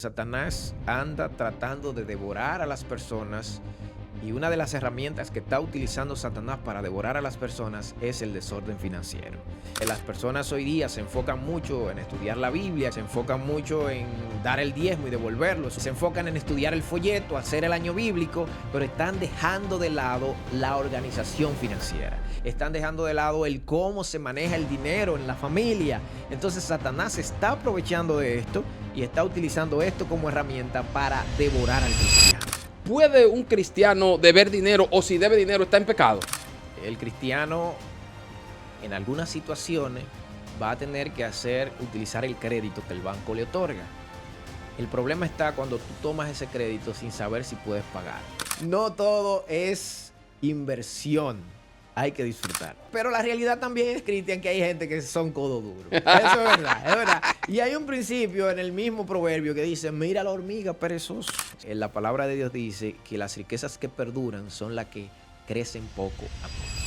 Satanás anda tratando de devorar a las personas y una de las herramientas que está utilizando Satanás para devorar a las personas es el desorden financiero. Las personas hoy día se enfocan mucho en estudiar la Biblia, se enfocan mucho en dar el diezmo y devolverlo, se enfocan en estudiar el folleto, hacer el año bíblico, pero están dejando de lado la organización financiera. Están dejando de lado el cómo se maneja el dinero en la familia. Entonces Satanás está aprovechando de esto y está utilizando esto como herramienta para devorar al cristiano. ¿Puede un cristiano deber dinero o si debe dinero está en pecado? El cristiano en algunas situaciones va a tener que utilizar el crédito que el banco le otorga. El problema está cuando tú tomas ese crédito sin saber si puedes pagar. No todo es inversión. Hay que disfrutar. Pero la realidad también es, Cristian, que hay gente que son codo duro. Eso es verdad, es verdad. Y hay un principio en el mismo proverbio que dice, mira la hormiga perezosa. En la palabra de Dios dice que las riquezas que perduran son las que crecen poco a poco.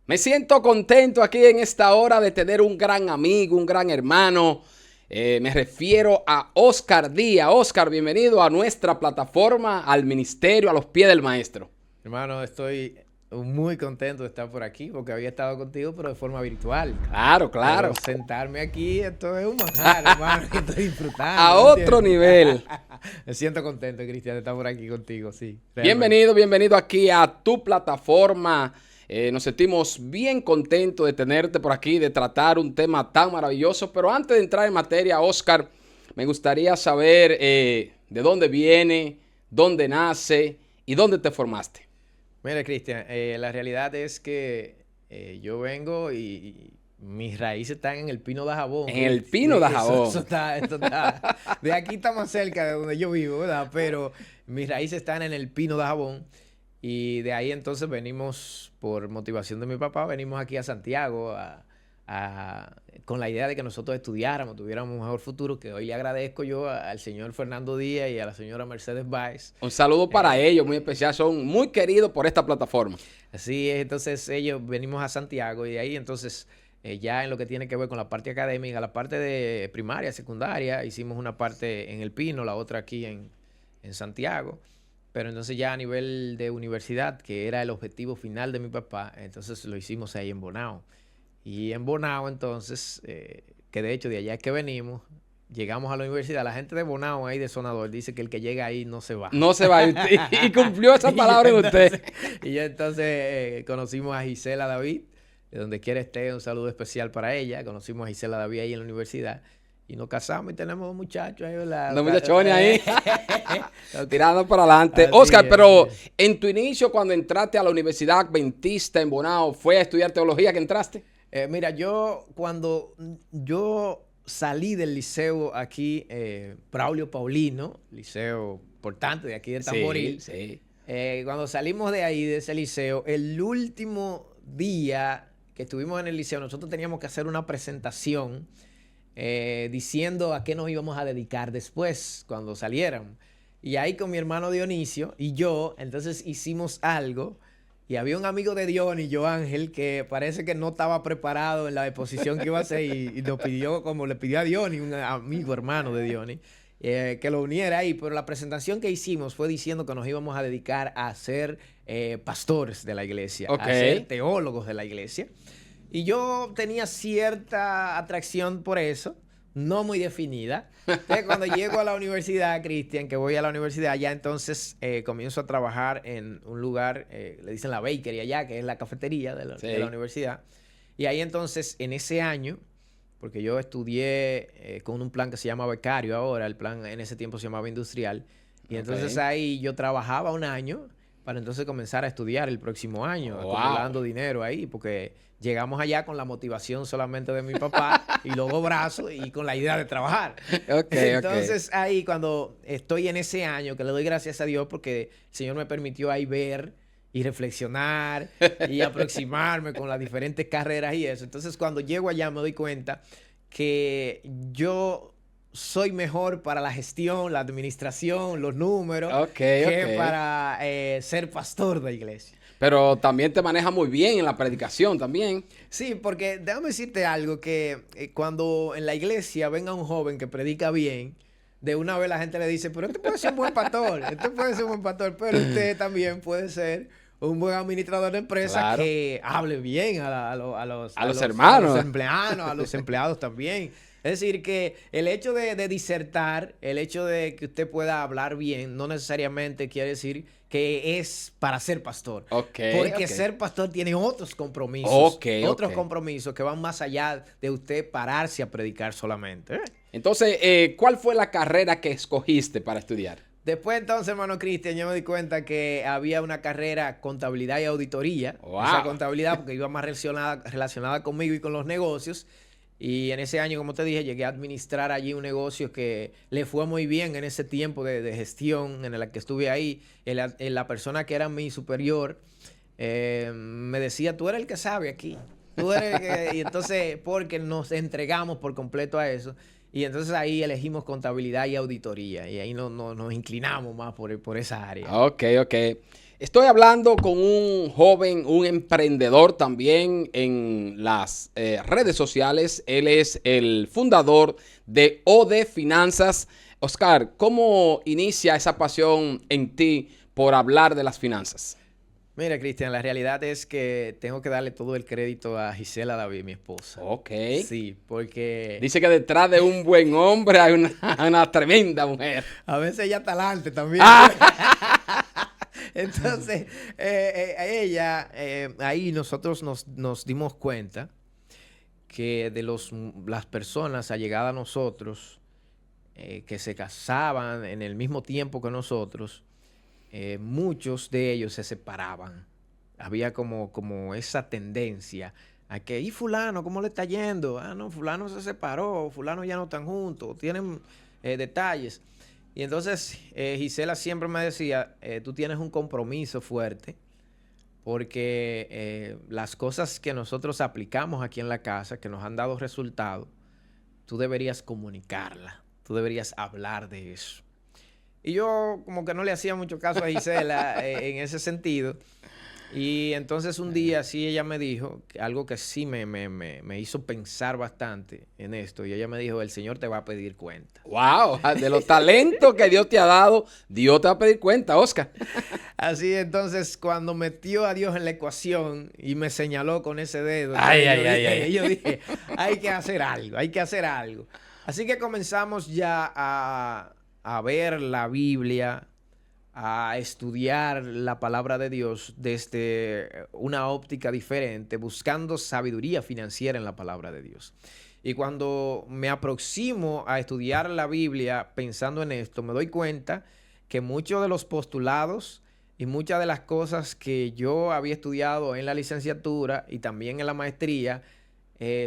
Me siento contento aquí en esta hora de tener un gran amigo, un gran hermano. Me refiero a Oscar Díaz. Oscar, bienvenido a nuestra plataforma, al ministerio, a los pies del maestro. Hermano, estoy muy contento de estar por aquí porque había estado contigo, pero de forma virtual. Claro, claro. Pero sentarme aquí, esto es un manjar, hermano, que estoy disfrutando. A otro nivel. Me siento contento, Cristian, de estar por aquí contigo, sí. Bienvenido aquí a tu plataforma. Nos sentimos bien contentos de tenerte por aquí, de tratar un tema tan maravilloso. Pero antes de entrar en materia, Oscar, me gustaría saber de dónde viene, dónde nace y dónde te formaste. Mira, Cristian, la realidad es que yo vengo y mis raíces están en el Pino de Jabón. En el Pino de Jabón. Eso está. De aquí está más cerca de donde yo vivo, ¿verdad? Pero mis raíces están en el Pino de Jabón. Y de ahí entonces venimos, por motivación de mi papá, venimos aquí a Santiago con la idea de que nosotros estudiáramos, tuviéramos un mejor futuro, que hoy le agradezco yo al señor Fernando Díaz y a la señora Mercedes Báez. Un saludo para ellos, muy especial, son muy queridos por esta plataforma. Así es, entonces ellos venimos a Santiago y de ahí entonces ya en lo que tiene que ver con la parte académica, la parte de primaria, secundaria, hicimos una parte en El Pino, la otra aquí en Santiago. Pero entonces ya a nivel de universidad, que era el objetivo final de mi papá, entonces lo hicimos ahí en Bonao. Y en Bonao entonces, que de hecho de allá es que venimos, llegamos a la universidad. La gente de Bonao ahí de Sonador dice que el que llega ahí no se va. No se va. Y cumplió esa palabra en usted. Y yo entonces conocimos a Gisela David, de donde quiera esté, un saludo especial para ella. Conocimos a Gisela David ahí en la universidad. Y nos casamos y tenemos dos muchachos ahí, ¿verdad? Dos muchachones ahí. Tirando para adelante. Así Oscar, es, pero en tu inicio, cuando entraste a la Universidad Adventista en Bonao, ¿fue a estudiar teología que entraste? Mira, cuando yo salí del liceo aquí, Braulio Paulino, liceo importante de aquí de Tamboril. Sí. Cuando salimos de ahí, de ese liceo, el último día que estuvimos en el liceo, nosotros teníamos que hacer una presentación diciendo a qué nos íbamos a dedicar después, cuando salieran. Y ahí con mi hermano Dionisio y yo, entonces hicimos algo. Y había un amigo de Dionis, Joángel, que parece que no estaba preparado en la exposición que iba a hacer y nos pidió, como le pidió a Dionis, un amigo hermano de Dionis, que lo uniera ahí. Pero la presentación que hicimos fue diciendo que nos íbamos a dedicar a ser pastores de la iglesia, a ser teólogos de la iglesia. Y yo tenía cierta atracción por eso, no muy definida. Entonces, cuando llego a la universidad, Cristian, que voy a la universidad, ya entonces comienzo a trabajar en un lugar, le dicen la bakery allá, que es la cafetería de la universidad. Y ahí entonces, en ese año, porque yo estudié con un plan que se llama becario ahora, el plan en ese tiempo se llamaba industrial. Y entonces ahí yo trabajaba un año para entonces comenzar a estudiar el próximo año, acumulando dinero ahí, porque llegamos allá con la motivación solamente de mi papá y luego brazos y con la idea de trabajar. Entonces ahí cuando estoy en ese año, que le doy gracias a Dios porque el Señor me permitió ahí ver y reflexionar y aproximarme con las diferentes carreras y eso. Entonces cuando llego allá me doy cuenta que yo soy mejor para la gestión, la administración, los números, que para ser pastor de iglesia. Pero también te maneja muy bien en la predicación también. Sí, porque déjame decirte algo, que cuando en la iglesia venga un joven que predica bien, de una vez la gente le dice, pero este puede ser un buen pastor, este puede ser un buen pastor, pero usted también puede ser un buen administrador de empresa, claro, que hable bien a los hermanos, a los empleados, a los empleados también. Es decir, que el hecho de disertar, el hecho de que usted pueda hablar bien, no necesariamente quiere decir que es para ser pastor. Porque ser pastor tiene otros compromisos. Otros compromisos que van más allá de usted pararse a predicar solamente. Entonces, ¿cuál fue la carrera que escogiste para estudiar? Después entonces, hermano Cristian, yo me di cuenta que había una carrera contabilidad y auditoría. Wow. Esa contabilidad porque iba más relacionada conmigo y con los negocios. Y en ese año, como te dije, llegué a administrar allí un negocio que le fue muy bien en ese tiempo de gestión en el que estuve ahí. La persona que era mi superior me decía, tú eres el que sabe aquí. Tú eres el que... Y entonces, porque nos entregamos por completo a eso. Y entonces ahí elegimos contabilidad y auditoría. Y ahí nos inclinamos más por esa área. Ok. Estoy hablando con un joven, un emprendedor también en las redes sociales. Él es el fundador de OD Finanzas. Oscar, ¿cómo inicia esa pasión en ti por hablar de las finanzas? Mira, Cristian, la realidad es que tengo que darle todo el crédito a Gisela David, mi esposa. Ok. Sí, porque... Dice que detrás de un buen hombre hay una tremenda mujer. A veces ella talante también. Entonces, ella, ahí nosotros nos dimos cuenta que de las personas allegadas a nosotros, que se casaban en el mismo tiempo que nosotros, muchos de ellos se separaban. Había como esa tendencia a que, ¿y fulano cómo le está yendo? Ah, no, fulano se separó, fulano ya no están juntos, tienen detalles. Y entonces Gisela siempre me decía, tú tienes un compromiso fuerte porque las cosas que nosotros aplicamos aquí en la casa, que nos han dado resultados, tú deberías comunicarla, tú deberías hablar de eso. Y yo como que no le hacía mucho caso a Gisela en ese sentido. Y entonces un día sí ella me dijo algo que sí me hizo pensar bastante en esto. Y ella me dijo, el Señor te va a pedir cuenta. ¡Wow! De los talentos que Dios te ha dado, Dios te va a pedir cuenta, Oscar. Así entonces cuando metió a Dios en la ecuación y me señaló con ese dedo, yo dije, hay que hacer algo, hay que hacer algo. Así que comenzamos ya a ver la Biblia, a estudiar la palabra de Dios desde una óptica diferente, buscando sabiduría financiera en la palabra de Dios. Y cuando me aproximo a estudiar la Biblia pensando en esto, me doy cuenta que muchos de los postulados y muchas de las cosas que yo había estudiado en la licenciatura y también en la maestría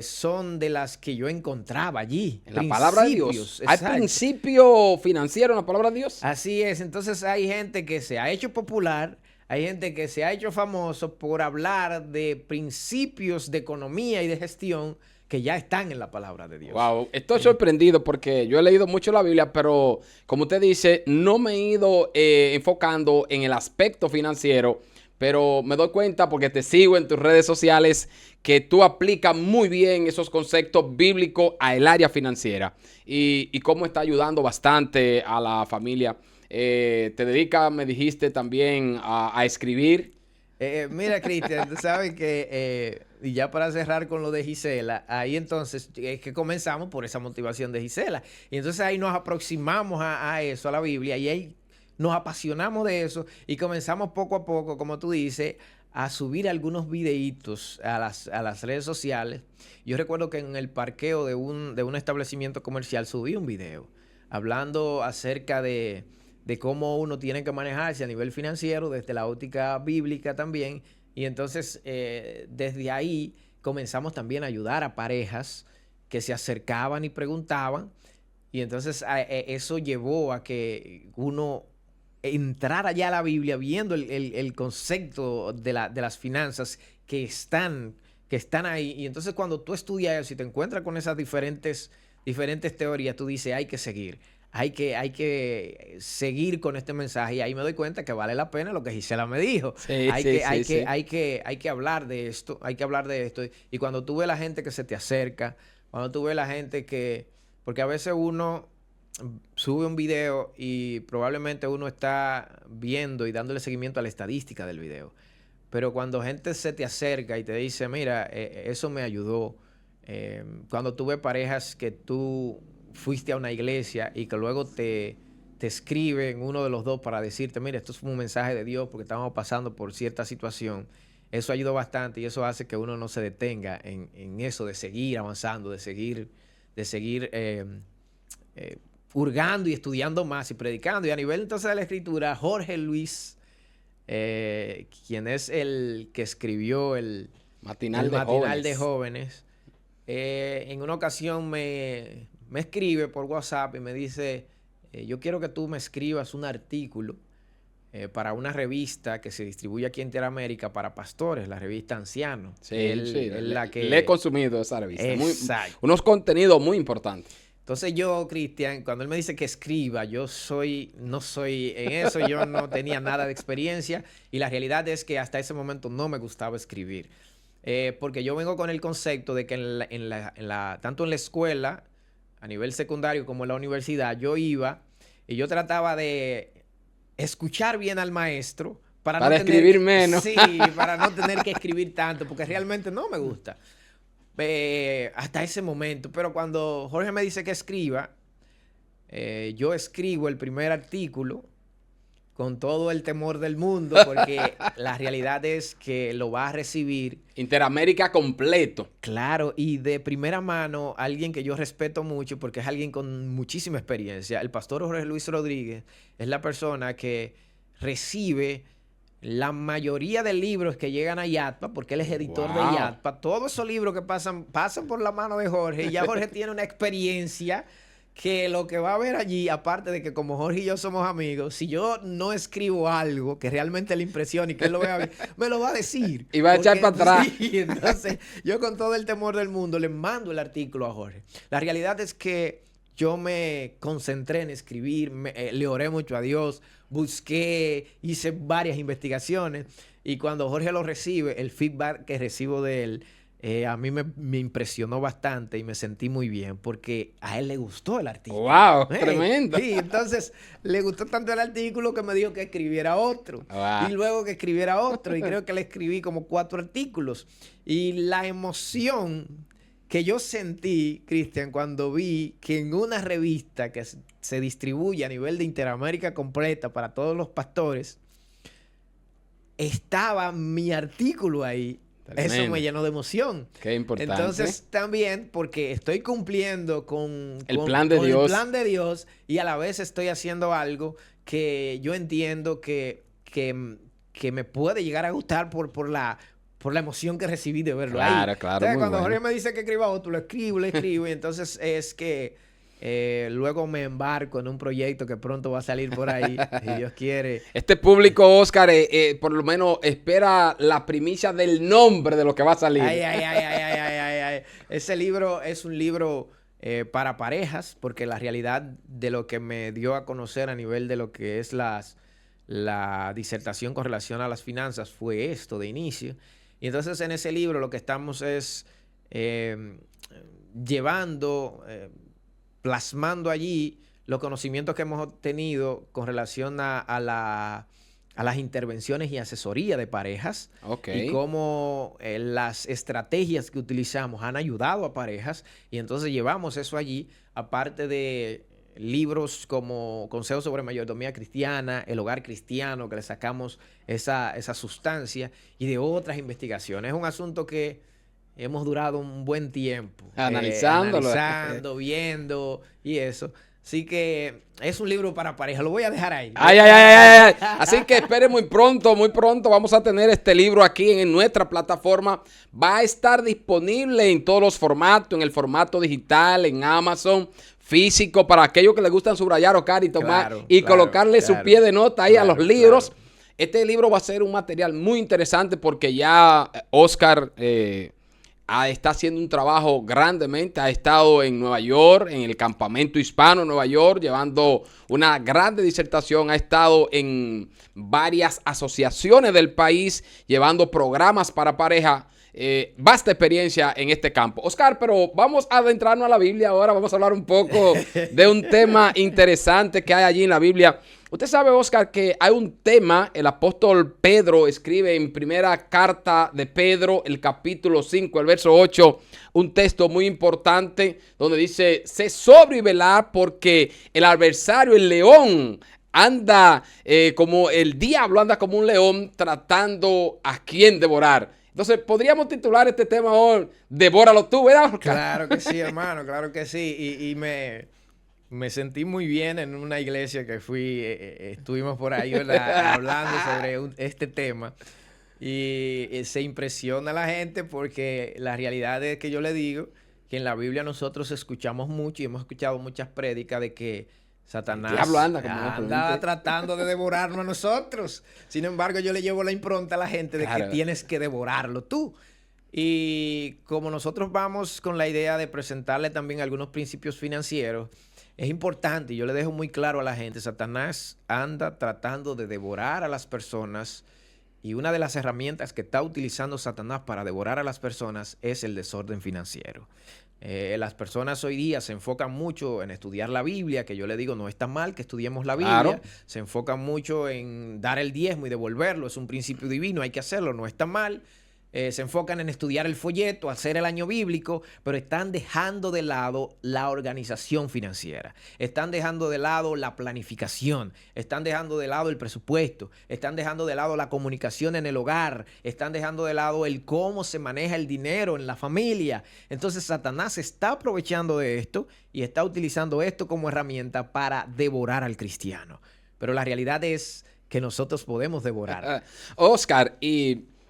son de las que yo encontraba allí. En la palabra de Dios. Exacto. ¿Hay principio financiero en la palabra de Dios? Así es. Entonces hay gente que se ha hecho popular, hay gente que se ha hecho famoso por hablar de principios de economía y de gestión que ya están en la palabra de Dios. Wow, estoy sorprendido porque yo he leído mucho la Biblia, pero como usted dice, no me he ido enfocando en el aspecto financiero. Pero me doy cuenta porque te sigo en tus redes sociales que tú aplicas muy bien esos conceptos bíblicos al área financiera y cómo está ayudando bastante a la familia. Te dedicas, me dijiste también, a escribir. Mira, Cristian, tú sabes que, y ya para cerrar con lo de Gisela, ahí entonces es que comenzamos por esa motivación de Gisela. Y entonces ahí nos aproximamos a eso, a la Biblia, y ahí nos apasionamos de eso y comenzamos poco a poco, como tú dices, a subir algunos videitos a las redes sociales. Yo recuerdo que en el parqueo de un establecimiento comercial subí un video hablando acerca de cómo uno tiene que manejarse a nivel financiero desde la óptica bíblica también. Y entonces desde ahí comenzamos también a ayudar a parejas que se acercaban y preguntaban. Y entonces eso llevó a que uno entrar allá a la Biblia viendo el concepto de las finanzas que están que están ahí. Y entonces cuando tú estudias eso y te encuentras con esas diferentes teorías, tú dices, hay que seguir. Hay que seguir con este mensaje. Y ahí me doy cuenta que vale la pena lo que Gisela me dijo. Sí, Hay que hablar de esto. Hay que hablar de esto. Y cuando tú ves la gente que se te acerca, cuando tú ves la gente que... Porque a veces uno sube un video y probablemente uno está viendo y dándole seguimiento a la estadística del video. Pero cuando gente se te acerca y te dice, mira, eso me ayudó. Cuando tú ves parejas que tú fuiste a una iglesia y que luego te escriben uno de los dos para decirte, mira, esto es un mensaje de Dios porque estamos pasando por cierta situación. Eso ayudó bastante y eso hace que uno no se detenga en eso de seguir avanzando, de seguir hurgando y estudiando más y predicando. Y a nivel entonces de la escritura, Jorge Luis, quien es el que escribió el Matinal de Jóvenes, en una ocasión me escribe por WhatsApp y me dice, yo quiero que tú me escribas un artículo para una revista que se distribuye aquí en Interamérica para pastores, la revista Anciano. Sí, le he consumido esa revista. Unos contenidos muy importantes. Entonces yo, Cristian, cuando él me dice que escriba, no soy en eso, yo no tenía nada de experiencia y la realidad es que hasta ese momento no me gustaba escribir. Porque yo vengo con el concepto de que tanto en la escuela, a nivel secundario como en la universidad, yo iba y yo trataba de escuchar bien al maestro para no escribir menos. Sí, para no tener que escribir tanto, porque realmente no me gusta. Hasta ese momento. Pero cuando Jorge me dice que escriba, yo escribo el primer artículo con todo el temor del mundo, porque la realidad es que lo va a recibir Interamérica completo. Claro, y de primera mano, alguien que yo respeto mucho, porque es alguien con muchísima experiencia. El pastor Jorge Luis Rodríguez es la persona que recibe la mayoría de libros que llegan a YATPA, porque él es editor de YATPA. Todos esos libros que pasan por la mano de Jorge, y ya Jorge tiene una experiencia que lo que va a ver allí, aparte de que como Jorge y yo somos amigos, si yo no escribo algo que realmente le impresione y que él lo vea bien, me lo va a decir. Y va a echar para atrás. Sí, entonces yo con todo el temor del mundo le mando el artículo a Jorge. La realidad es que yo me concentré en escribir, le oré mucho a Dios, busqué, hice varias investigaciones y cuando Jorge lo recibe, el feedback que recibo de él, a mí me impresionó bastante y me sentí muy bien porque a él le gustó el artículo. ¡Wow! Tremendo. Sí, entonces le gustó tanto el artículo que me dijo que escribiera otro. Wow. Y luego que escribiera otro. Y creo que le escribí como 4 artículos. Y la emoción que yo sentí, Cristian, cuando vi que en una revista que se distribuye a nivel de Interamérica completa para todos los pastores, estaba mi artículo ahí. Tremendo. Eso me llenó de emoción. Qué importante. Entonces, también porque estoy cumpliendo con el plan de Dios y a la vez estoy haciendo algo que yo entiendo que me puede llegar a gustar por la emoción que recibí de verlo ahí. Claro. Entonces, cuando Jorge me dice que escriba otro, lo escribo y entonces es que luego me embarco en un proyecto que pronto va a salir por ahí, si Dios quiere. Este público, Oscar, por lo menos espera la primicia del nombre de lo que va a salir. Ay. Ese libro es un libro para parejas, porque la realidad de lo que me dio a conocer a nivel de lo que es la disertación con relación a las finanzas fue esto de inicio. Y entonces en ese libro lo que estamos es plasmando allí los conocimientos que hemos obtenido con relación a las intervenciones y asesoría de parejas. Okay. Y cómo las estrategias que utilizamos han ayudado a parejas. Y entonces llevamos eso allí, aparte de libros como Consejos sobre Mayordomía Cristiana, El Hogar Cristiano, que le sacamos esa sustancia, y de otras investigaciones. Es un asunto que hemos durado un buen tiempo. Analizando, viendo y eso. Así que es un libro para pareja. Lo voy a dejar ahí. Ay. Así que espere muy pronto vamos a tener este libro aquí en nuestra plataforma. Va a estar disponible en todos los formatos, en el formato digital, en Amazon, físico, para aquellos que les gustan subrayar, Oscar, y tomar colocarle su pie de nota ahí a los libros. Claro. Este libro va a ser un material muy interesante porque ya Oscar está haciendo un trabajo grandemente. Ha estado en Nueva York, en el campamento hispano en Nueva York, llevando una grande disertación. Ha estado en varias asociaciones del país, llevando programas para pareja. Vasta experiencia en este campo. Oscar, pero vamos a adentrarnos a la Biblia ahora. Vamos a hablar un poco de un tema interesante que hay allí en la Biblia. Usted sabe, Oscar, que hay un tema, el apóstol Pedro escribe en primera carta de Pedro, el capítulo 5, el verso 8, un texto muy importante donde dice: sé sobrio y velar, porque el adversario, el león, anda como el diablo, anda como un león tratando a quien devorar. Entonces, podríamos titular este tema hoy, Devóralo tú, ¿verdad, Oscar? Claro que sí, hermano, claro que sí. Y me sentí muy bien en una iglesia que fui, estuvimos por ahí, ¿verdad? Hablando sobre este tema. Y se impresiona la gente porque la realidad es que yo le digo que en la Biblia nosotros escuchamos mucho y hemos escuchado muchas prédicas de que Satanás anda tratando de devorarnos a nosotros. Sin embargo, yo le llevo la impronta a la gente de que tienes que devorarlo tú. Y como nosotros vamos con la idea de presentarle también algunos principios financieros, es importante, y yo le dejo muy claro a la gente, Satanás anda tratando de devorar a las personas, y una de las herramientas que está utilizando Satanás para devorar a las personas es el desorden financiero. Las personas hoy día se enfocan mucho en estudiar la Biblia, que yo le digo no está mal que estudiemos la Biblia. Claro. Se enfocan mucho en dar el diezmo y devolverlo, es un principio divino, hay que hacerlo, no está mal. Se enfocan en estudiar el folleto, hacer el año bíblico, pero están dejando de lado la organización financiera. Están dejando de lado la planificación. Están dejando de lado el presupuesto. Están dejando de lado la comunicación en el hogar. Están dejando de lado el cómo se maneja el dinero en la familia. Entonces, Satanás está aprovechando de esto y está utilizando esto como herramienta para devorar al cristiano. Pero la realidad es que nosotros podemos devorar. Oscar,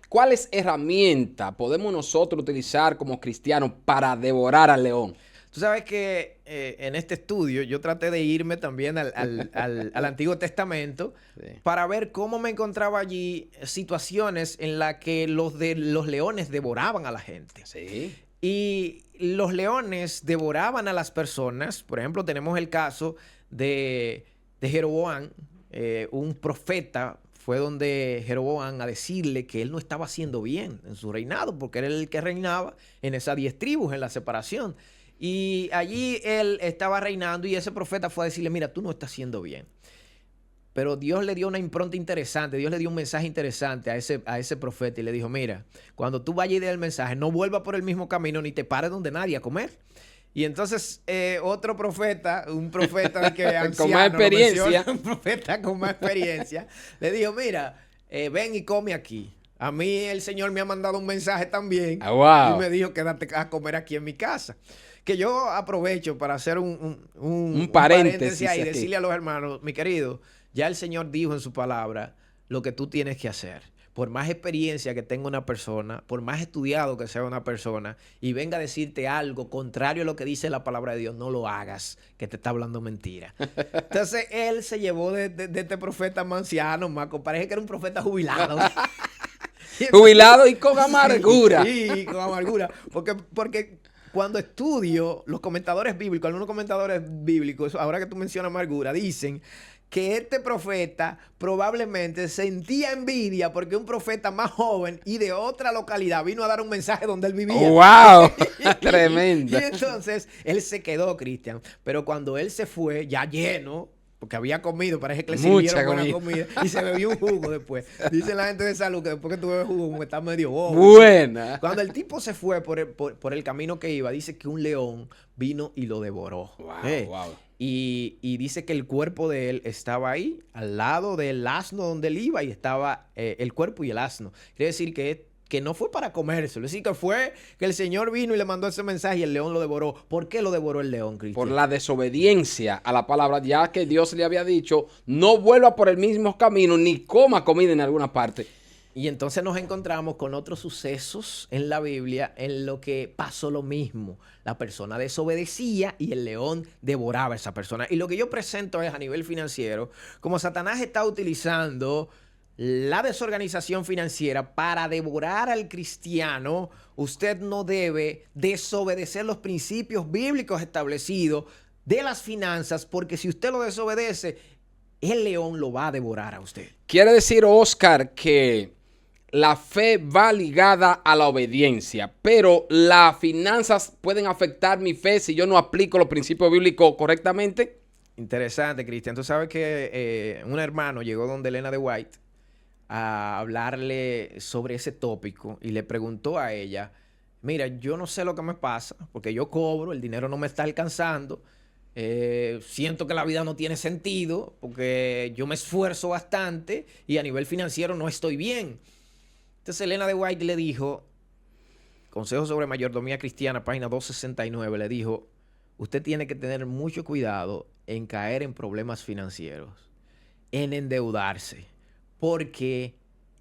¿cuáles herramientas podemos nosotros utilizar como cristianos para devorar al león? Tú sabes que en este estudio yo traté de irme también al Antiguo Testamento, sí, para ver cómo me encontraba allí situaciones en las que los leones devoraban a la gente. Sí. Y los leones devoraban a las personas. Por ejemplo, tenemos el caso de Jeroboam, un profeta. Fue donde Jeroboam a decirle que él no estaba haciendo bien en su reinado, porque era el que reinaba en esas 10 tribus, en la separación. Y allí él estaba reinando y ese profeta fue a decirle: mira, tú no estás haciendo bien. Pero Dios le dio una impronta interesante, Dios le dio un mensaje interesante a ese profeta y le dijo: mira, cuando tú vayas y des el mensaje, no vuelvas por el mismo camino ni te pares donde nadie a comer. Y entonces otro profeta, un profeta de que anciano, con más experiencia, un profeta con más experiencia, le dijo: mira, ven y come aquí. A mí el Señor me ha mandado un mensaje también. Wow. Y me dijo: quédate a comer aquí en mi casa. Que yo aprovecho para hacer un paréntesis ahí y decirle a los hermanos: mi querido, ya el Señor dijo en su palabra lo que tú tienes que hacer. Por más experiencia que tenga una persona, por más estudiado que sea una persona, y venga a decirte algo contrario a lo que dice la palabra de Dios, no lo hagas, que te está hablando mentira. Entonces, él se llevó de este profeta anciano, Marco, parece que era un profeta jubilado. Jubilado y con amargura. Sí, con amargura. Porque cuando estudio los comentadores bíblicos, algunos comentadores bíblicos, ahora que tú mencionas amargura, dicen que este profeta probablemente sentía envidia porque un profeta más joven y de otra localidad vino a dar un mensaje donde él vivía. ¡Wow! Tremendo. Y entonces él se quedó, Cristian. Pero cuando él se fue, ya lleno, porque había comido, parece que le sirvieron buena comida, y se bebió un jugo después. Dice la gente de salud que después que tú bebes jugo, como está medio bobo. Buena. Cuando el tipo se fue por el camino que iba, dice que un león vino y lo devoró. Wow, wow. Y dice que el cuerpo de él estaba ahí, al lado del asno donde él iba, y estaba el cuerpo y el asno. Quiere decir que no fue para comérselo. Es decir, que fue que el Señor vino y le mandó ese mensaje y el león lo devoró. ¿Por qué lo devoró el león, Cristian? Por la desobediencia a la palabra, ya que Dios le había dicho: no vuelva por el mismo camino ni coma comida en alguna parte. Y entonces nos encontramos con otros sucesos en la Biblia en lo que pasó lo mismo. La persona desobedecía y el león devoraba a esa persona. Y lo que yo presento es a nivel financiero, como Satanás está utilizando la desorganización financiera, para devorar al cristiano, usted no debe desobedecer los principios bíblicos establecidos de las finanzas, porque si usted lo desobedece, el león lo va a devorar a usted. Quiere decir, Oscar, que la fe va ligada a la obediencia, pero las finanzas pueden afectar mi fe si yo no aplico los principios bíblicos correctamente. Interesante, Cristian. Tú sabes que un hermano llegó donde Elena de White a hablarle sobre ese tópico y le preguntó a ella, mira, yo no sé lo que me pasa, porque yo cobro, el dinero no me está alcanzando, siento que la vida no tiene sentido, porque yo me esfuerzo bastante y a nivel financiero no estoy bien. Entonces Elena de White le dijo, Consejo sobre Mayordomía Cristiana, página 269, le dijo, usted tiene que tener mucho cuidado en caer en problemas financieros, en endeudarse, porque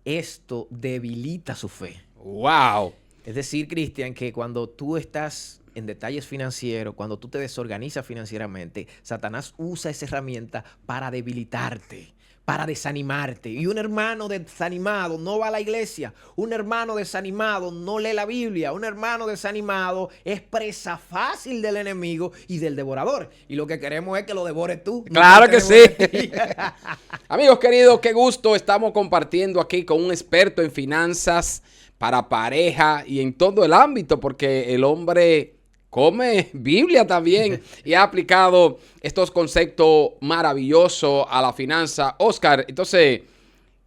esto debilita su fe. ¡Wow! Es decir, Cristian, que cuando tú estás en detalles financieros, cuando tú te desorganizas financieramente, Satanás usa esa herramienta para debilitarte, para desanimarte. Y un hermano desanimado no va a la iglesia. Un hermano desanimado no lee la Biblia. Un hermano desanimado es presa fácil del enemigo y del devorador. Y lo que queremos es que lo devores tú. Claro que sí. Amigos queridos, qué gusto. Estamos compartiendo aquí con un experto en finanzas para pareja y en todo el ámbito, porque el hombre come Biblia también y ha aplicado estos conceptos maravillosos a la finanza. Oscar, entonces,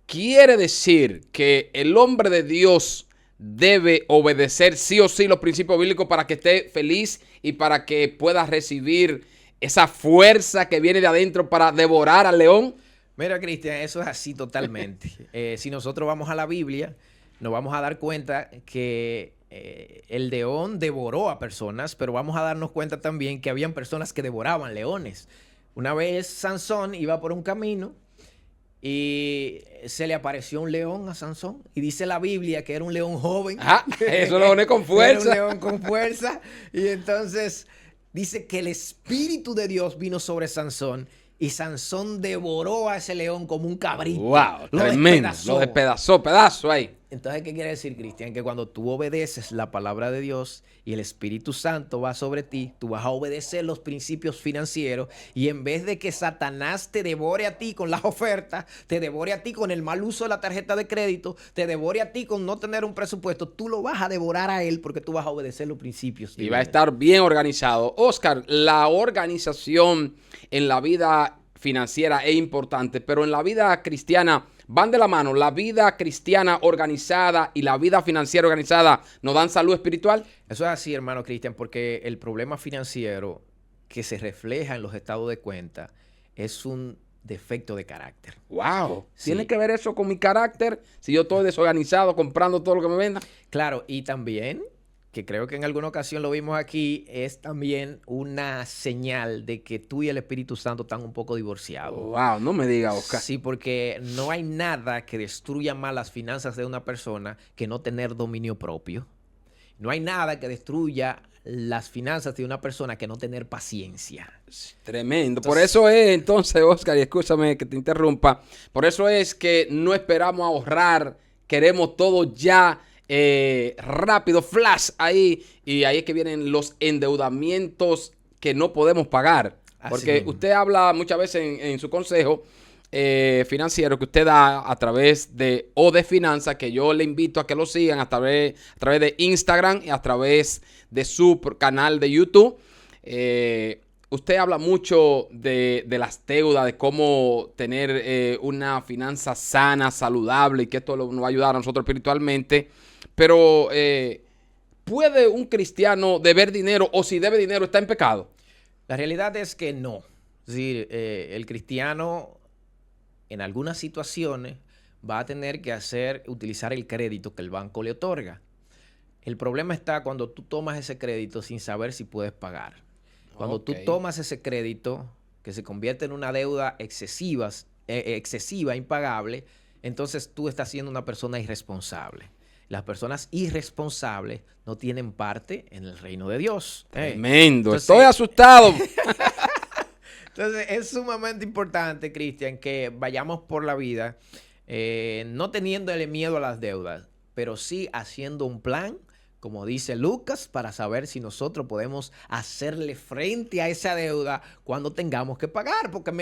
quiere decir que el hombre de Dios debe obedecer sí o sí los principios bíblicos para que esté feliz y para que pueda recibir esa fuerza que viene de adentro para devorar al león. Mira, Cristian, eso es así totalmente. Si nosotros vamos a la Biblia, nos vamos a dar cuenta que el león devoró a personas, pero vamos a darnos cuenta también que habían personas que devoraban leones. Una vez Sansón iba por un camino y se le apareció un león a Sansón y dice la Biblia que era un león joven. Ah, eso lo pone con fuerza. Era un león con fuerza. Y entonces dice que el Espíritu de Dios vino sobre Sansón y Sansón devoró a ese león como un cabrito. ¡Wow! Tremendo. Lo despedazó, pedazo ahí. Entonces, ¿qué quiere decir, Cristian? Que cuando tú obedeces la palabra de Dios y el Espíritu Santo va sobre ti, tú vas a obedecer los principios financieros y en vez de que Satanás te devore a ti con las ofertas, te devore a ti con el mal uso de la tarjeta de crédito, te devore a ti con no tener un presupuesto, tú lo vas a devorar a él porque tú vas a obedecer los principios. Y va a estar bien organizado. Oscar, la organización en la vida financiera es importante, pero en la vida cristiana van de la mano. La vida cristiana organizada y la vida financiera organizada nos dan salud espiritual. Eso es así, hermano Cristian, porque el problema financiero que se refleja en los estados de cuenta es un defecto de carácter. ¡Wow! Sí. ¿Tiene que ver eso con mi carácter? Si yo estoy desorganizado comprando todo lo que me venda. Claro, y también, que creo que en alguna ocasión lo vimos aquí, es también una señal de que tú y el Espíritu Santo están un poco divorciados. ¡Wow! No me digas, Oscar. Sí, porque no hay nada que destruya más las finanzas de una persona que no tener dominio propio. No hay nada que destruya las finanzas de una persona que no tener paciencia. Tremendo. Entonces, por eso es, entonces, Oscar, y escúchame que te interrumpa, por eso es que no esperamos ahorrar, queremos todo ya rápido, flash ahí, y ahí es que vienen los endeudamientos que no podemos pagar. Porque usted habla muchas veces en su consejo financiero que usted da a través de OD Finanzas, que yo le invito a que lo sigan a través de Instagram y a través de su canal de YouTube. Usted habla mucho de las deudas, de cómo tener una finanza sana, saludable, y que esto nos va a ayudar a nosotros espiritualmente. Pero, ¿puede un cristiano deber dinero o si debe dinero está en pecado? La realidad es que no. Es decir, el cristiano en algunas situaciones va a tener que utilizar el crédito que el banco le otorga. El problema está cuando tú tomas ese crédito sin saber si puedes pagar. Cuando tú tomas ese crédito que se convierte en una deuda excesiva, impagable, entonces tú estás siendo una persona irresponsable. Las personas irresponsables no tienen parte en el reino de Dios. Tremendo. Entonces, estoy asustado. Entonces, es sumamente importante, Cristian, que vayamos por la vida no teniéndole miedo a las deudas, pero sí haciendo un plan, como dice Lucas, para saber si nosotros podemos hacerle frente a esa deuda cuando tengamos que pagar. Porque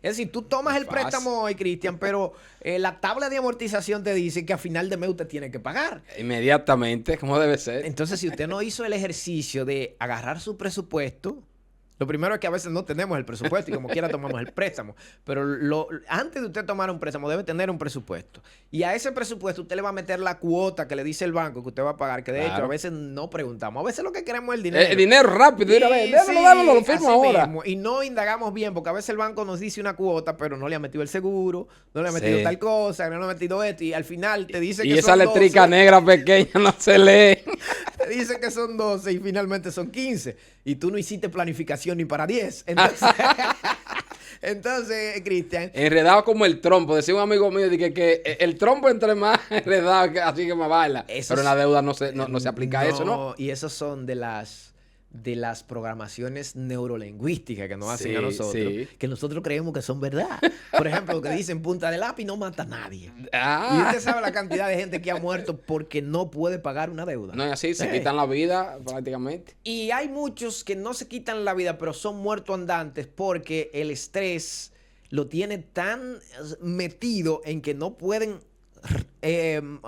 es decir, tú tomas el préstamo hoy, Cristian, pero la tabla de amortización te dice que a final de mes usted tiene que pagar. Inmediatamente, como debe ser. Entonces, si usted no hizo el ejercicio de agarrar su presupuesto, lo primero es que a veces no tenemos el presupuesto y como quiera tomamos el préstamo. Pero antes de usted tomar un préstamo debe tener un presupuesto. Y a ese presupuesto usted le va a meter la cuota que le dice el banco que usted va a pagar. Que de hecho a veces no preguntamos. A veces lo que queremos es el dinero. El dinero rápido. Démelo, lo firmo ahora. Mismo. Y no indagamos bien porque a veces el banco nos dice una cuota pero no le ha metido el seguro, no le ha metido tal cosa, no le ha metido esto. Y al final te dice que son 12. Y esa letrica negra pequeña no se lee. Te dice que son 12 y finalmente son 15. Y tú no hiciste planificación ni para 10. Entonces, Cristian. Enredado como el trompo. Decía un amigo mío que el trompo entre más enredado, así que más baila. Pero en la deuda no se aplica eso, ¿no? Y esos son de las programaciones neurolingüísticas que nos hacen a nosotros, que nosotros creemos que son verdad. Por ejemplo, que dicen punta de lápiz no mata a nadie. Y usted sabe la cantidad de gente que ha muerto porque no puede pagar una deuda. No es así, se quitan la vida prácticamente. Y hay muchos que no se quitan la vida, pero son muertos andantes porque el estrés lo tiene tan metido en que no pueden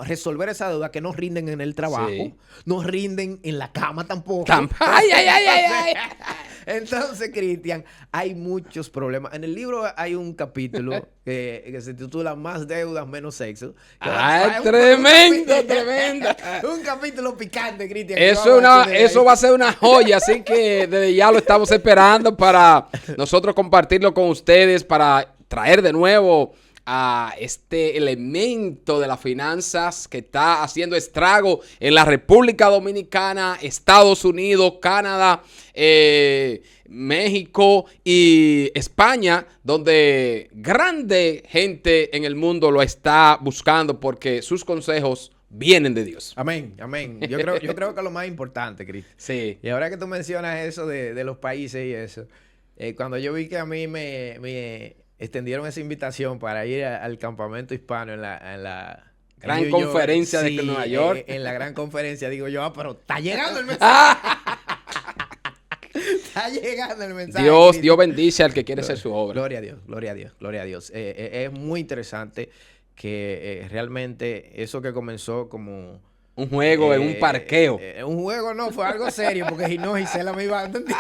resolver esa deuda, que no rinden en el trabajo, no rinden en la cama tampoco. ¡Ay! Entonces, Cristian, hay muchos problemas. En el libro hay un capítulo que se titula Más deudas, menos sexo. Tremendo. Un capítulo picante, Cristian. Eso va a ser una joya, así que desde ya lo estamos esperando para nosotros compartirlo con ustedes, para traer de nuevo a este elemento de las finanzas que está haciendo estrago en la República Dominicana, Estados Unidos, Canadá, México y España, donde grande gente en el mundo lo está buscando porque sus consejos vienen de Dios. Amén. Yo creo que es lo más importante, Cristian. Sí. Y ahora que tú mencionas eso de los países y eso, cuando yo vi que a mí me extendieron esa invitación para ir al campamento hispano en la gran conferencia de Nueva York. En la gran conferencia, digo yo, pero está llegando el mensaje. Está llegando el mensaje. Dios bendice al que quiere hacer su obra. Gloria a Dios. Es muy interesante que realmente eso que comenzó como un juego en un parqueo. Un juego no, fue algo serio, porque si no, Gisela me iba a entender.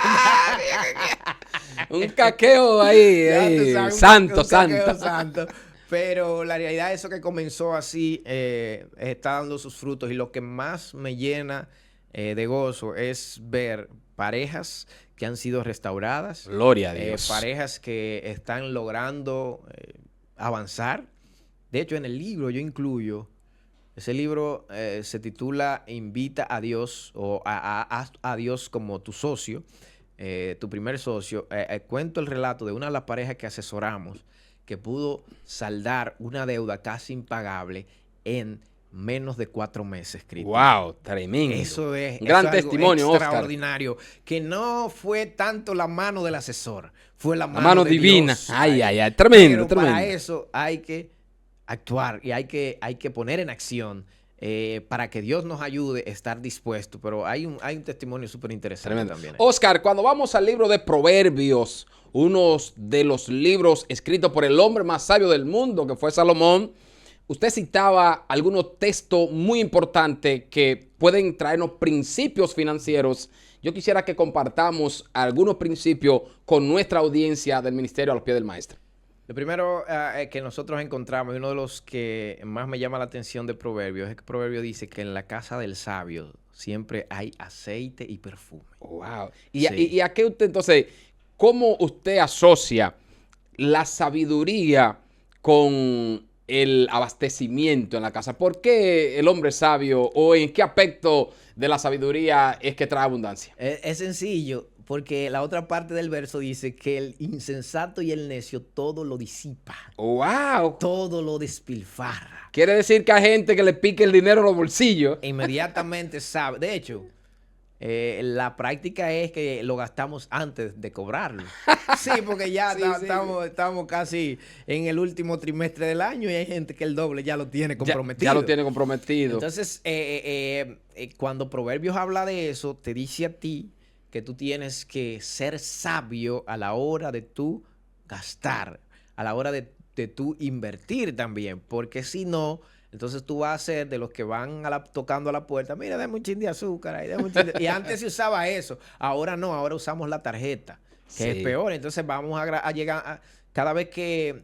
Un caqueo ahí, santo. Pero la realidad, eso que comenzó así, está dando sus frutos. Y lo que más me llena de gozo es ver parejas que han sido restauradas. Gloria a Dios. Parejas que están logrando avanzar. De hecho, en el libro yo incluyo, ese libro se titula Invita a Dios o a Dios como tu socio. Tu primer socio. Cuento el relato de una de las parejas que asesoramos que pudo saldar una deuda casi impagable en menos de 4 meses, Cristian. ¡Wow! Tremendo. Eso es un gran testimonio, extraordinario. Oscar. Que no fue tanto la mano del asesor, fue la mano de divina. Dios. Ay. Tremendo. Para eso hay que actuar y hay que poner en acción para que Dios nos ayude a estar dispuestos. Pero hay un testimonio súper interesante también. Oscar, cuando vamos al libro de Proverbios, uno de los libros escritos por el hombre más sabio del mundo, que fue Salomón, usted citaba algunos textos muy importantes que pueden traernos principios financieros. Yo quisiera que compartamos algunos principios con nuestra audiencia del Ministerio a los Pies del Maestro. Lo primero que nosotros encontramos, y uno de los que más me llama la atención de Proverbios, es que Proverbios dice que en la casa del sabio siempre hay aceite y perfume. ¡Wow! ¿Y a qué usted entonces, cómo usted asocia la sabiduría con el abastecimiento en la casa? ¿Por qué el hombre sabio o en qué aspecto de la sabiduría es que trae abundancia? Es sencillo. Porque la otra parte del verso dice que el insensato y el necio todo lo disipa. ¡Wow! Todo lo despilfarra. Quiere decir que hay gente que le pique el dinero en los bolsillos. Inmediatamente sabe. De hecho, La práctica es que lo gastamos antes de cobrarlo. Sí, porque ya Sí, sí. estamos casi en el último trimestre del año y hay gente que el doble ya lo tiene comprometido. Ya lo tiene comprometido. Entonces, cuando Proverbios habla de eso, te dice a ti que tú tienes que ser sabio a la hora de tú gastar, a la hora de tú invertir también, porque si no, entonces tú vas a ser de los que van tocando a la puerta, mira, dame un chin de azúcar ahí, dame un chin de... Y antes se usaba eso, ahora no, ahora usamos la tarjeta, que es Sí. peor. Entonces vamos a llegar cada vez que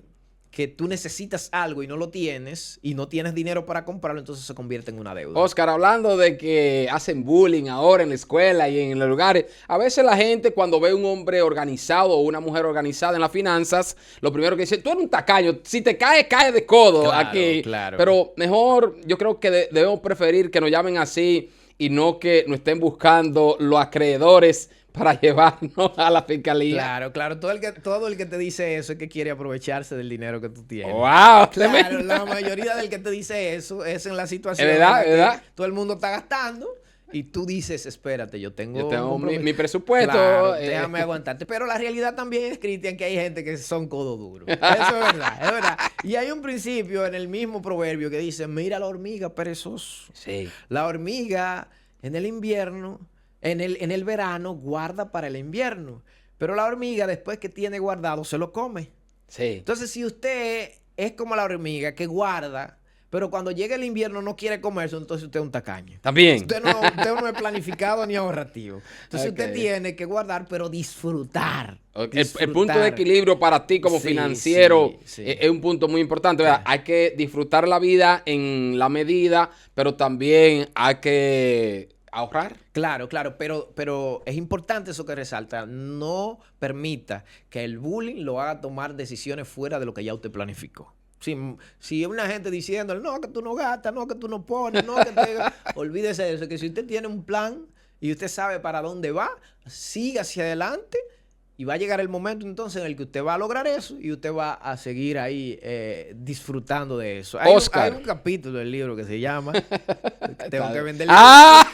tú necesitas algo y no lo tienes y no tienes dinero para comprarlo, entonces se convierte en una deuda. Oscar, hablando de que hacen bullying ahora en la escuela y en los lugares, a veces la gente cuando ve un hombre organizado o una mujer organizada en las finanzas, lo primero que dice, tú eres un tacaño, si te caes, caes de codo Claro, aquí. claro. Pero mejor, yo creo que debemos preferir que nos llamen así y no que nos estén buscando los acreedores para llevarnos a la fiscalía. Claro, claro. Todo el que te dice eso es que quiere aprovecharse del dinero que tú tienes. ¡Wow! Claro, Tremendo. la mayoría del que te dice eso es en la situación Es verdad, en la que es verdad. todo el mundo está gastando y tú dices, espérate, yo tengo Yo tengo un compromiso. mi presupuesto. Claro, déjame aguantarte. Pero la realidad también es, Cristian, que hay gente que son codo duro. Eso es verdad, es verdad. Y hay un principio en el mismo proverbio que dice, mira la hormiga perezoso. Sí. La hormiga en el invierno, en el verano, guarda para el invierno. Pero la hormiga, después que tiene guardado, se lo come. Sí. Entonces, si usted es como la hormiga que guarda, pero cuando llega el invierno no quiere comerse, entonces usted es un tacaño. También. Usted no es planificado ni ahorrativo. Entonces, Ok. usted tiene que guardar, pero disfrutar. Ok, Disfrutar. el punto de equilibrio para ti como Sí, financiero sí. es un punto muy importante. ¿Verdad? Hay que disfrutar la vida en la medida, pero también hay que ahorrar. Claro, claro, pero es importante eso que resalta. No permita que el bullying lo haga tomar decisiones fuera de lo que ya usted planificó. Si una gente diciéndole, no, que tú no gastas, no, que tú no pones, no, que te... Olvídese de eso, que si usted tiene un plan y usted sabe para dónde va, siga hacia adelante y va a llegar el momento entonces en el que usted va a lograr eso y usted va a seguir ahí disfrutando de eso. Oscar. Hay un capítulo del libro que se llama Tengo que vender ¡Ah!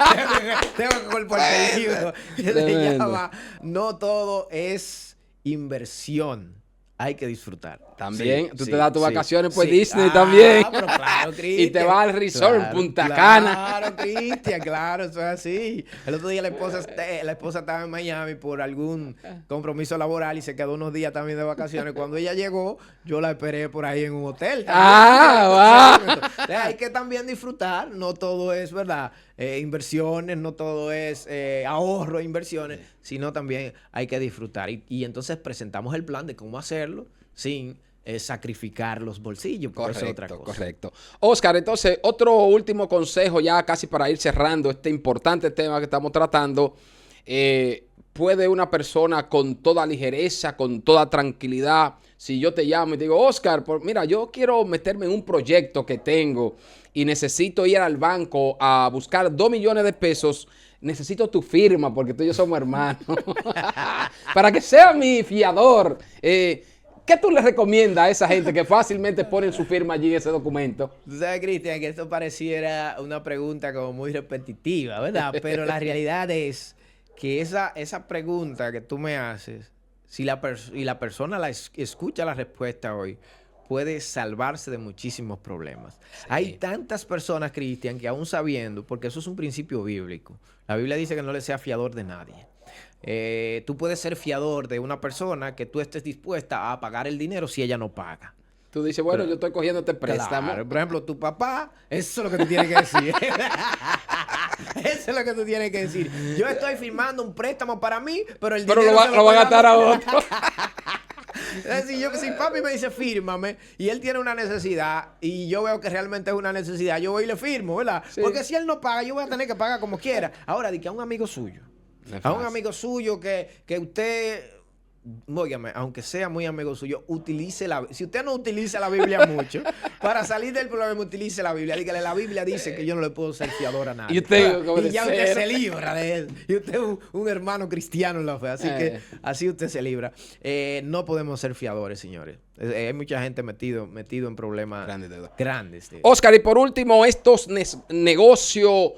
tengo que colparte el libro que se Tremendo. llama No todo es inversión. Hay que disfrutar. También, Sí, tú sí, te das tus sí, vacaciones por sí. Disney también. Pero claro, Cristian. Y te vas al resort en Claro, Punta Cana. Claro, Cristian, claro, eso es así. El otro día la esposa estaba en Miami por algún compromiso laboral y se quedó unos días también de vacaciones. Cuando ella llegó, yo la esperé por ahí en un hotel. Hay que también disfrutar. No todo es, ¿verdad? Inversiones, no todo es ahorro, inversiones, sino también hay que disfrutar. Y entonces presentamos el plan de cómo hacerlo sin sacrificar los bolsillos, porque eso es otra cosa. Correcto. Oscar, entonces, otro último consejo ya casi para ir cerrando este importante tema que estamos tratando. ¿Puede una persona con toda ligereza, con toda tranquilidad, si yo te llamo y te digo, Oscar, mira, yo quiero meterme en un proyecto que tengo y necesito ir al banco a buscar 2 millones de pesos, necesito tu firma porque tú y yo somos hermanos, para que sea mi fiador? ¿Qué tú le recomiendas a esa gente que fácilmente ponen su firma allí en ese documento? Tú sabes, Cristian, que esto pareciera una pregunta como muy repetitiva, ¿verdad? Pero la realidad es que esa pregunta que tú me haces, si la persona escucha la respuesta hoy, puede salvarse de muchísimos problemas. Sí. Hay tantas personas, Cristian, que aún sabiendo, porque eso es un principio bíblico, la Biblia dice que no le sea fiador de nadie. Tú puedes ser fiador de una persona que tú estés dispuesta a pagar el dinero si ella no paga. Tú dices, bueno, yo estoy cogiendo este préstamo. Claro, por ejemplo, tu papá, eso es lo que tú tienes que decir. Eso es lo que tú tienes que decir. Yo estoy firmando un préstamo para mí, pero el dinero lo va a gastar a otro. Es decir, si papi me dice fírmame y él tiene una necesidad y yo veo que realmente es una necesidad, yo voy y le firmo, ¿verdad? Sí. Porque si él no paga, yo voy a tener que pagar como quiera. Ahora, di que a un amigo suyo, que usted, óigame, aunque sea muy amigo suyo, si usted no utiliza la Biblia mucho, para salir del problema utilice la Biblia. Dígale, la Biblia dice que yo no le puedo ser fiador a nadie. Y ya usted se libra de él. Y usted es un hermano cristiano en la fe. Así que así usted se libra. No podemos ser fiadores, señores. Hay mucha gente metido en problemas grandes. Oscar, y por último, estos negocios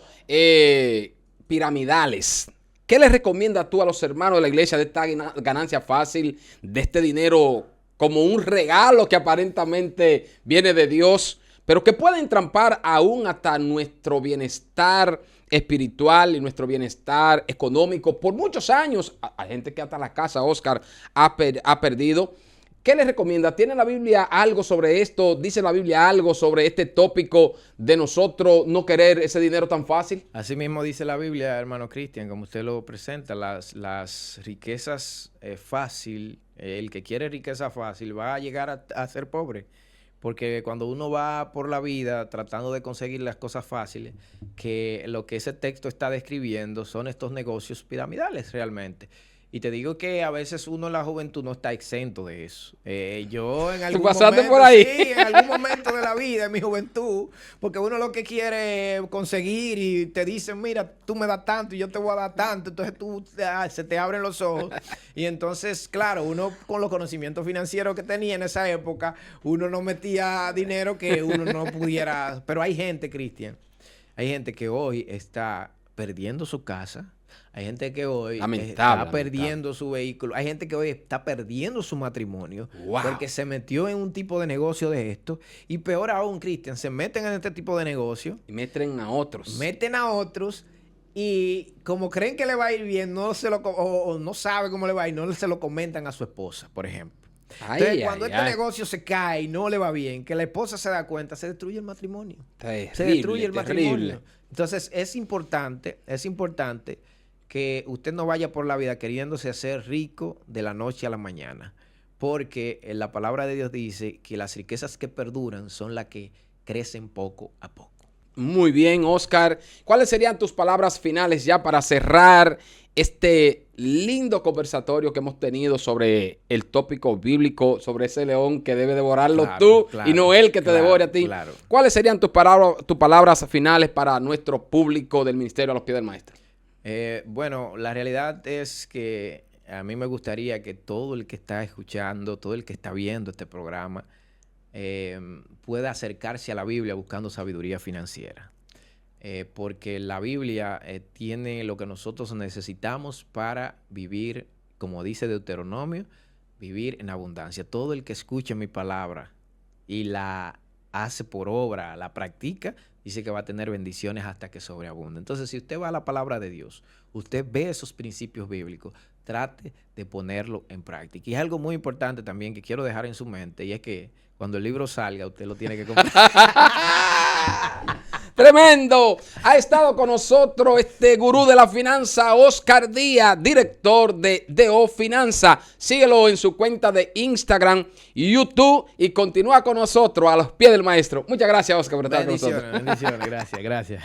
piramidales. ¿Qué les recomiendas tú a los hermanos de la iglesia de esta ganancia fácil, de este dinero como un regalo que aparentemente viene de Dios, pero que puede entrampar aún hasta nuestro bienestar espiritual y nuestro bienestar económico? Por muchos años, hay gente que hasta la casa, Oscar, ha perdido. ¿Qué les recomienda? ¿Tiene la Biblia algo sobre esto? ¿Dice la Biblia algo sobre este tópico de nosotros no querer ese dinero tan fácil? Así mismo dice la Biblia, hermano Cristian, como usted lo presenta, las riquezas fácil, el que quiere riqueza fácil va a llegar a ser pobre. Porque cuando uno va por la vida tratando de conseguir las cosas fáciles, que lo que ese texto está describiendo son estos negocios piramidales realmente. Y te digo que a veces uno en la juventud no está exento de eso. Yo en algún momento, por ahí? Sí, en algún momento de la vida, en mi juventud, porque uno lo que quiere es conseguir y te dicen, mira, tú me das tanto y yo te voy a dar tanto, entonces se te abren los ojos. Y entonces, claro, uno con los conocimientos financieros que tenía en esa época, uno no metía dinero que uno no pudiera. Pero hay gente, Cristian, hay gente que hoy está perdiendo su casa. Hay gente que hoy está perdiendo su vehículo. Hay gente que hoy está perdiendo su matrimonio. Wow. Porque se metió en un tipo de negocio de esto. Y peor aún, Cristian, se meten en este tipo de negocio. Y meten a otros. Meten a otros. Y como creen que le va a ir bien, o no sabe cómo le va a ir, no se lo comentan a su esposa, por ejemplo. Entonces, cuando este negocio se cae y no le va bien, que la esposa se da cuenta, se destruye el matrimonio. Se destruye el matrimonio. Entonces, es importante que usted no vaya por la vida queriéndose hacer rico de la noche a la mañana. Porque la palabra de Dios dice que las riquezas que perduran son las que crecen poco a poco. Muy bien, Oscar. ¿Cuáles serían tus palabras finales ya para cerrar este lindo conversatorio que hemos tenido sobre el tópico bíblico, sobre ese león que debe devorarlo tú y no él que te devore a ti? Claro. ¿Cuáles serían tus palabras finales para nuestro público del Ministerio a los Pies del Maestro? Bueno, la realidad es que a mí me gustaría que todo el que está escuchando, todo el que está viendo este programa, pueda acercarse a la Biblia buscando sabiduría financiera. Porque la Biblia tiene lo que nosotros necesitamos para vivir, como dice Deuteronomio, vivir en abundancia. Todo el que escuche mi palabra y la hace por obra, la practica, dice que va a tener bendiciones hasta que sobreabunde. Entonces, si usted va a la palabra de Dios, usted ve esos principios bíblicos, trate de ponerlo en práctica. Y es algo muy importante también que quiero dejar en su mente, y es que cuando el libro salga, usted lo tiene que comprar. ¡Tremendo! Ha estado con nosotros este gurú de la finanza, Oscar Díaz, director de DO Finanza. Síguelo en su cuenta de Instagram y YouTube y continúa con nosotros a los pies del maestro. Muchas gracias, Oscar, por estar con nosotros. Bendiciones, gracias.